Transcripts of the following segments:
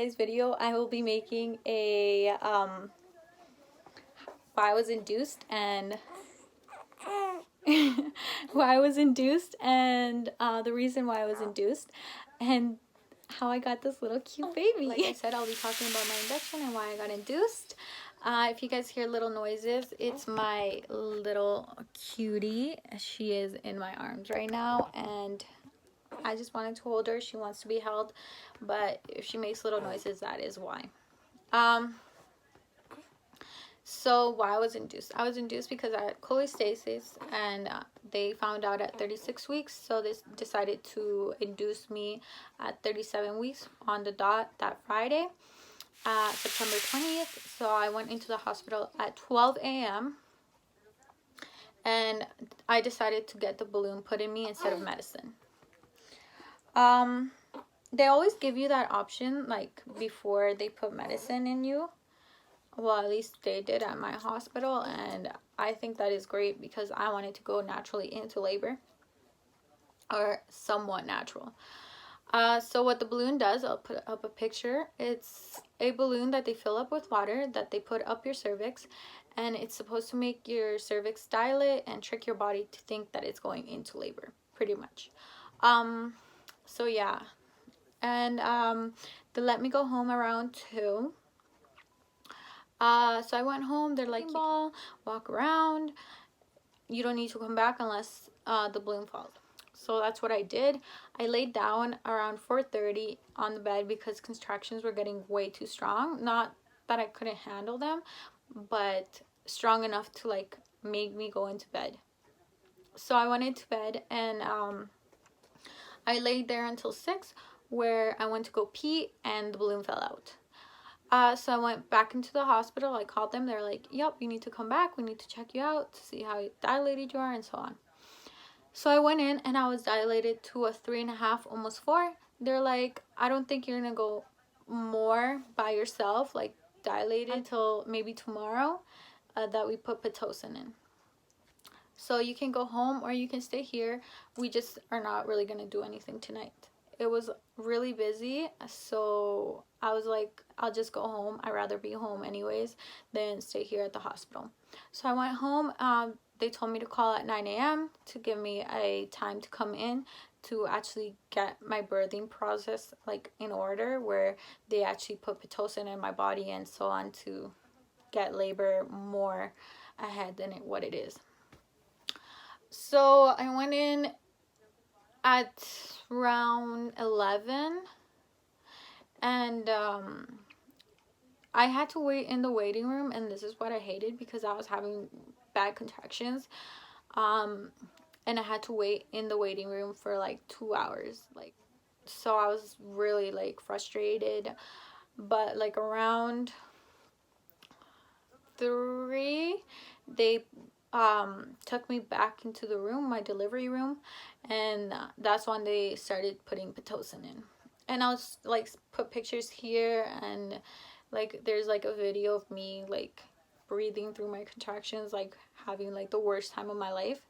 today's video I will be making a why I was induced and why I was induced and the reason why I was induced and how I got this little cute baby. Like I said, I'll be talking about my induction and why I got induced. If you guys hear little noises, it's my little cutie. She is in my arms right now and I just wanted to hold her. She wants to be held, but if she makes little noises, that is why. So why I was induced? I was induced because I had cholestasis and they found out at 36 weeks. So they decided to induce me at 37 weeks on the dot that Friday, September 20th. So I went into the hospital at 12 a.m. and I decided to get the balloon put in me instead of medicine. They always give you that option like before they put medicine in you. Well, at least they did at my hospital, and I think that is great because I wanted to go naturally into labor, or somewhat natural. So what the balloon does, I'll put up a picture. It's a balloon that they fill up with water that they put up your cervix, and it's supposed to make your cervix dilate and trick your body to think that it's going into labor, pretty much. So yeah, and they let me go home around 2. So I went home. They're like, walk around. You don't need to come back unless the balloon falls. So that's what I did. I laid down around 4:30 on the bed because contractions were getting way too strong. Not that I couldn't handle them, but strong enough to like make me go into bed. So I went into bed and I laid there until 6, where I went to go pee and the balloon fell out. So I went back into the hospital. I called them. They're like, yep, you need to come back. We need to check you out to see how dilated you are and so on. So I went in and I was dilated to a 3.5, almost 4. They're like, I don't think you're going to go more by yourself, like dilated until maybe tomorrow that we put Pitocin in. So you can go home or you can stay here. We just are not really going to do anything tonight. It was really busy, so I was like, I'll just go home. I'd rather be home anyways than stay here at the hospital. So I went home. They told me to call at 9 a.m. to give me a time to come in to actually get my birthing process like in order, where they actually put Pitocin in my body and so on to get labor more ahead than what it is. So I went in at around 11 and I had to wait in the waiting room, and this is what I hated because I was having bad contractions, and I had to wait in the waiting room for like 2 hours, like, so I was really like frustrated. But like around 3, they took me back into the room, my delivery room, and that's when they started putting Pitocin in. And I'll like put pictures here, and like there's like a video of me like breathing through my contractions, like having like the worst time of my life.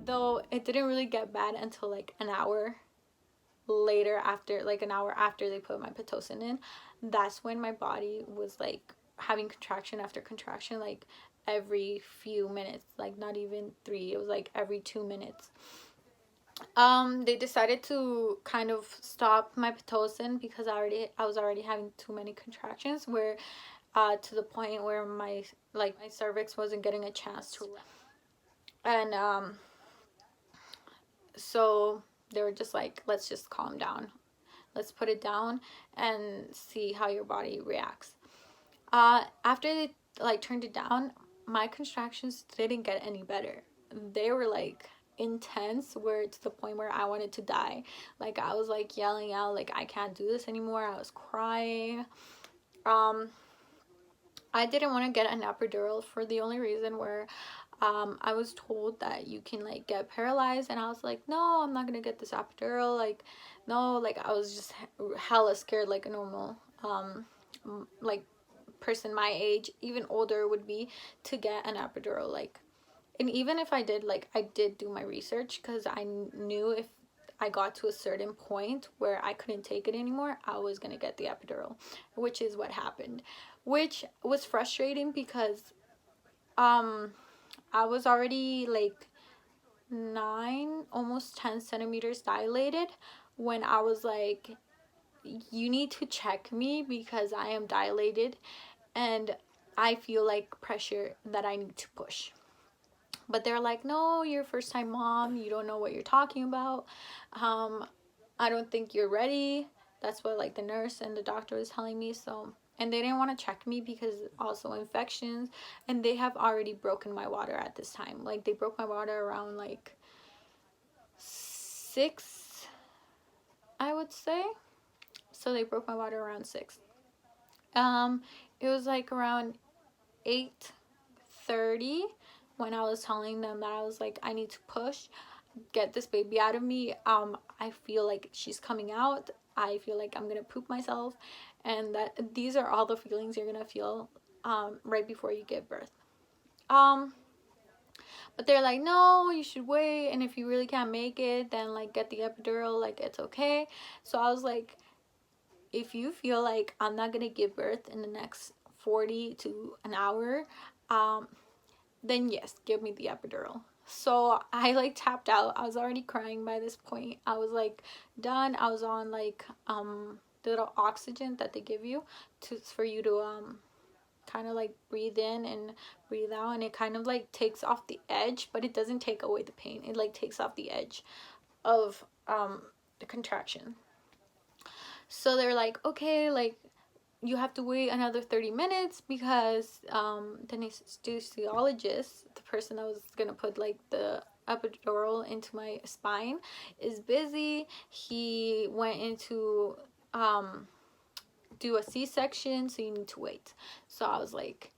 Though it didn't really get bad until like an hour later, after like an hour after they put my Pitocin in. That's when my body was like having contraction after contraction, like every few minutes, like not even 3, it was like every 2 minutes. They decided to kind of stop my Pitocin because I was already having too many contractions, where to the point where my cervix wasn't getting a chance to rest. And so they were just like, let's just calm down, let's put it down and see how your body reacts. After they like turned it down, my contractions didn't get any better. They were like intense, where to the point where I wanted to die. Like I was like yelling out like, I can't do this anymore. I was crying. I didn't want to get an epidural for the only reason where I was told that you can like get paralyzed, and I was like, no, I'm not gonna get this epidural, like no, like I was just hella scared, like a normal like person my age, even older, would be to get an epidural. Like, and even if I did, like I did do my research, because I knew if I got to a certain point where I couldn't take it anymore, I was gonna get the epidural, which is what happened, which was frustrating because I was already like 9, almost 10 centimeters dilated when I was like, you need to check me because I am dilated and I feel like pressure that I need to push. But they're like, no, you're a first time mom, you don't know what you're talking about. I don't think you're ready. That's what like the nurse and the doctor was telling me. So, and they didn't want to check me because also infections, and they have already broken my water at this time. Like they broke my water around like 6, I would say. So they broke my water around 6. It was like around 8:30 when I was telling them that I was like, I need to push, get this baby out of me. I feel like she's coming out. I feel like I'm gonna poop myself, and that these are all the feelings you're gonna feel right before you give birth. But they're like, no, you should wait, and if you really can't make it, then like get the epidural, like it's okay. So I was like, if you feel like I'm not gonna give birth in the next 40 to an hour, then yes, give me the epidural. So I like tapped out. I was already crying by this point. I was like done. I was on like the little oxygen that they give you for you to kind of like breathe in and breathe out, and it kind of like takes off the edge, but it doesn't take away the pain. It like takes off the edge of the contraction. So they're like, okay, like you have to wait another 30 minutes because the anesthesiologist, the person that was gonna put like the epidural into my spine, is busy. He went into do a C-section, so you need to wait. So I was like,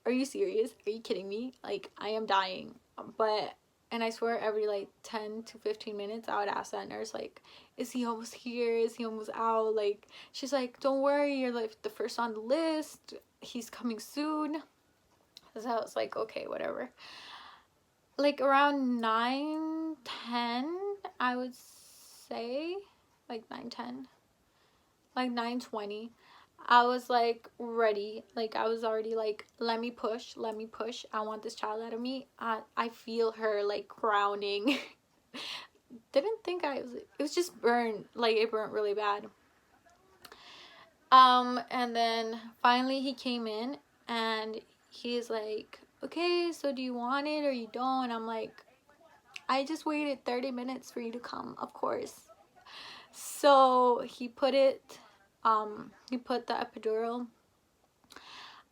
are you serious? Are you kidding me? Like I am dying. But and I swear every like 10 to 15 minutes I would ask that nurse, like, is he almost here? Is he almost out? Like, she's like, don't worry, you're like the first on the list. He's coming soon. So I was like, okay, whatever. Like around 9:10, I would say, like 9:10, like 9:20. I was like ready. Like I was already like, let me push, let me push. I want this child out of me. I feel her like crowning. Didn't think it was just burned. Like it burnt really bad. And then finally he came in and he's like, okay, so do you want it or you don't? And I'm like, I just waited 30 minutes for you to come, of course. So he put the epidural.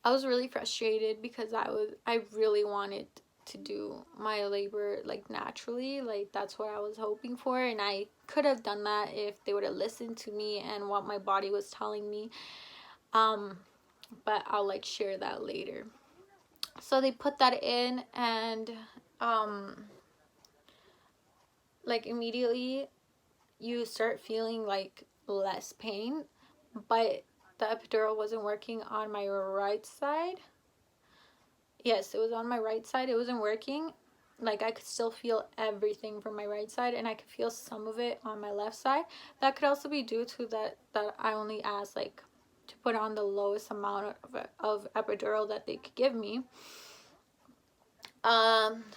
I was really frustrated because I really wanted to do my labor like naturally. Like that's what I was hoping for, and I could have done that if they would have listened to me and what my body was telling me. But I'll like share that later. So they put that in, and like immediately you start feeling like less pain, but the epidural wasn't working on my right side. Yes, it was on my right side. It wasn't working. Like I could still feel everything from my right side, and I could feel some of it on my left side. That could also be due to that I only asked like to put on the lowest amount of epidural that they could give me.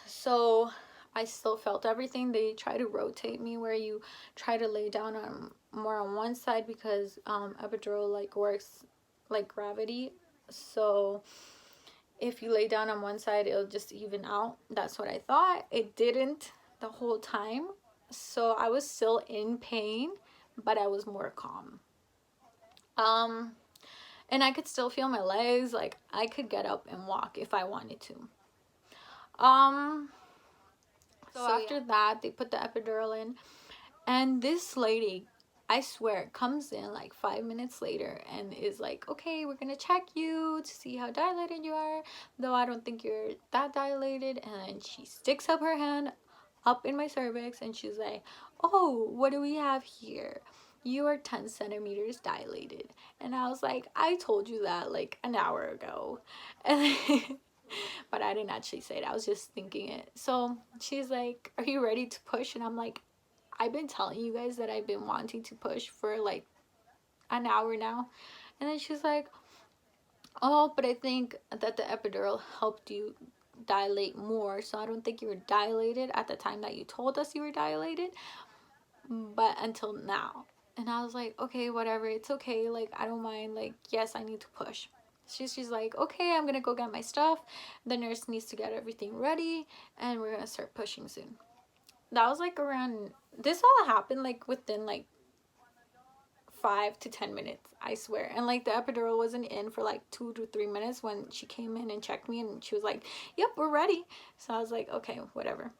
So I still felt everything. They try to rotate me where you try to lay down on more on one side because epidural like works like gravity. So if you lay down on one side, it'll just even out. That's what I thought. It didn't the whole time. So I was still in pain, but I was more calm. And I could still feel my legs. Like I could get up and walk if I wanted to. So after that, they put the epidural in, and this lady, I swear, comes in like 5 minutes later and is like, okay, we're gonna check you to see how dilated you are, though I don't think you're that dilated. And then she sticks up her hand up in my cervix and she's like, oh, what do we have here? You are 10 centimeters dilated. And I was like, I told you that like an hour ago. And but I didn't actually say it, I was just thinking it. So she's like, are you ready to push? And I'm like, I've been telling you guys that I've been wanting to push for like an hour now. And then she's like, oh, but I think that the epidural helped you dilate more, so I don't think you were dilated at the time that you told us you were dilated, but until now. And I was like, okay, whatever, it's okay, like I don't mind, like yes, I need to push. She's like, okay, I'm gonna go get my stuff, the nurse needs to get everything ready, and we're gonna start pushing soon. That was like around, this all happened like within like 5 to 10 minutes, I swear. And like the epidural wasn't in for like 2 to 3 minutes when she came in and checked me, and she was like, yep, we're ready. So I was like, okay, whatever.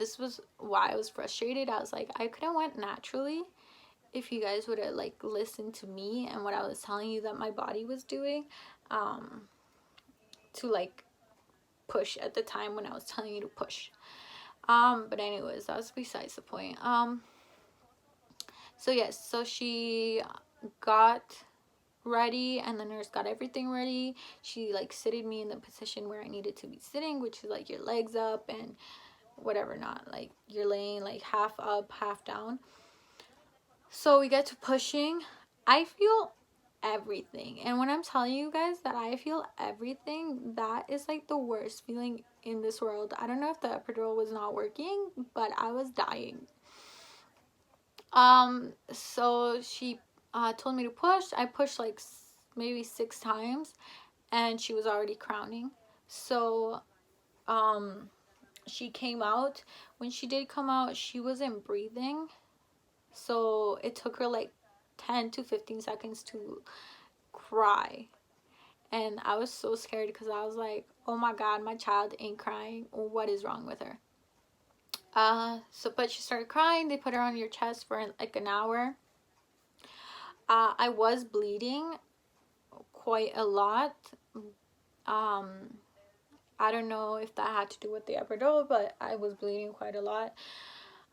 This was why I was frustrated. I was like, I could have went naturally if you guys would have like listened to me and what I was telling you that my body was doing, to like push at the time when I was telling you to push. But anyways, that was besides the point. So yes, so she got ready and the nurse got everything ready. She like seated me in the position where I needed to be sitting, which is like your legs up and whatever, not like you're laying like half up, half down. So we get to pushing. I feel everything, and when I'm telling you guys that I feel everything, that is like the worst feeling in this world. I don't know if the epidural was not working, but I was dying. So she told me to push. I pushed like maybe 6 times, and she was already crowning. So she came out. When she did come out, she wasn't breathing, so it took her like 10 to 15 seconds to cry. And I was so scared because I was like, oh my god, my child ain't crying, what is wrong with her? But she started crying. They put her on your chest for like an hour. I was bleeding quite a lot. I don't know if that had to do with the epidural, but I was bleeding quite a lot.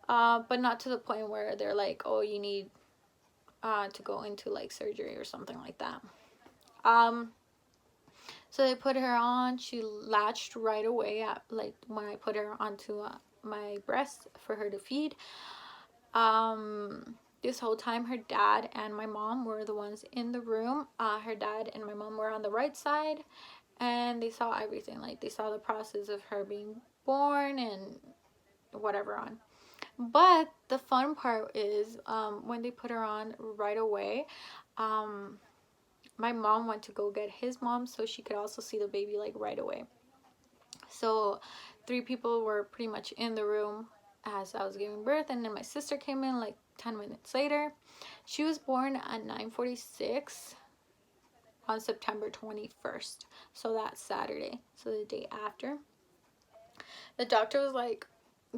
But not to the point where they're like, oh, you need to go into like surgery or something like that. So they put her on. She latched right away at like when I put her onto my breast for her to feed. This whole time her dad and my mom were the ones in the room. Her dad and my mom were on the right side, and they saw everything. Like they saw the process of her being born and whatever on. But the fun part is when they put her on right away, my mom went to go get his mom so she could also see the baby like right away. So 3 people were pretty much in the room as I was giving birth, and then my sister came in like 10 minutes later. She was born at 9:46 on September 21st, so that's Saturday, so the day after. The doctor was like,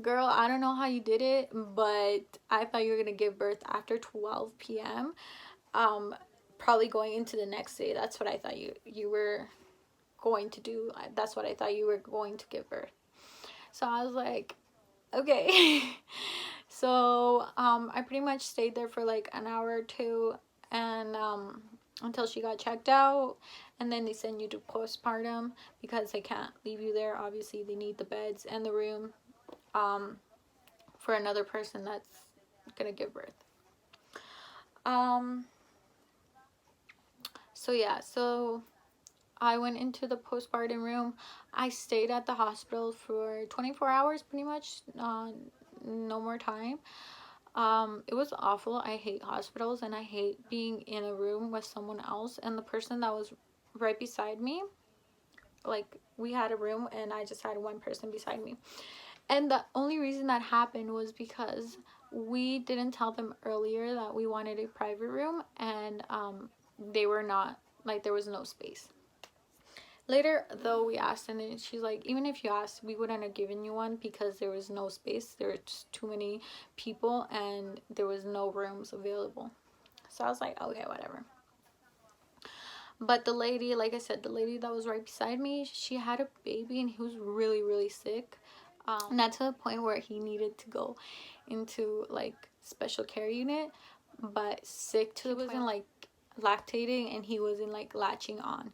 girl, I don't know how you did it, but I thought you were gonna give birth after 12 p.m. Probably going into the next day. That's what I thought you were going to do. That's what I thought you were going to give birth. So I was like, okay. So I pretty much stayed there for like an hour or two, and until she got checked out, and then they send you to postpartum because they can't leave you there. Obviously they need the beds and the room for another person that's gonna give birth. So yeah, so I went into the postpartum room. I stayed at the hospital for 24 hours pretty much, no more time. It was awful. I hate hospitals, and I hate being in a room with someone else. And the person that was right beside me, like we had a room and I just had one person beside me. And the only reason that happened was because we didn't tell them earlier that we wanted a private room, and they were not, like there was no space. Later, though, we asked, and then she's like, even if you asked, we wouldn't have given you one because there was no space. There were just too many people, and there was no rooms available. So I was like, okay, whatever. But the lady, like I said, the lady that was right beside me, she had a baby, and he was really, really sick. Not to the point where he needed to go into like special care unit, but sick to the point. He wasn't like lactating, and he wasn't like latching on,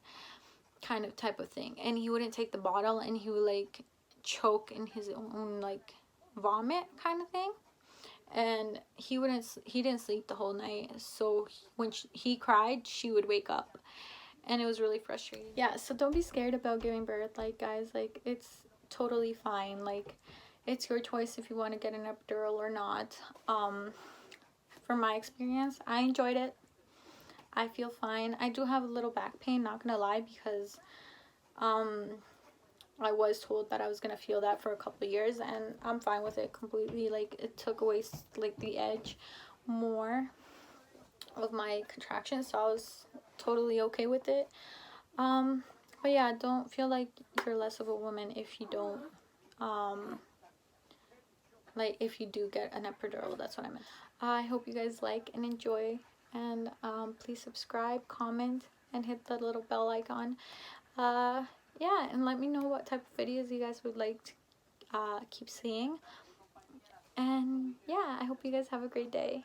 kind of type of thing. And he wouldn't take the bottle, and he would like choke in his own like vomit kind of thing. And he didn't sleep the whole night, so when he cried, she would wake up, and it was really frustrating. Yeah, so don't be scared about giving birth, like, guys, like, it's totally fine. Like, it's your choice if you want to get an epidural or not. From my experience, I enjoyed it. I feel fine. I do have a little back pain, not gonna lie, because I was told that I was gonna feel that for a couple of years, and I'm fine with it completely. Like, it took away like the edge more of my contractions, so I was totally okay with it. But yeah, don't feel like you're less of a woman if you don't like, if you do get an epidural. That's what I meant. I hope you guys like and enjoy, and please subscribe, comment, and hit the little bell icon. Yeah, and let me know what type of videos you guys would like to keep seeing. And yeah, I hope you guys have a great day.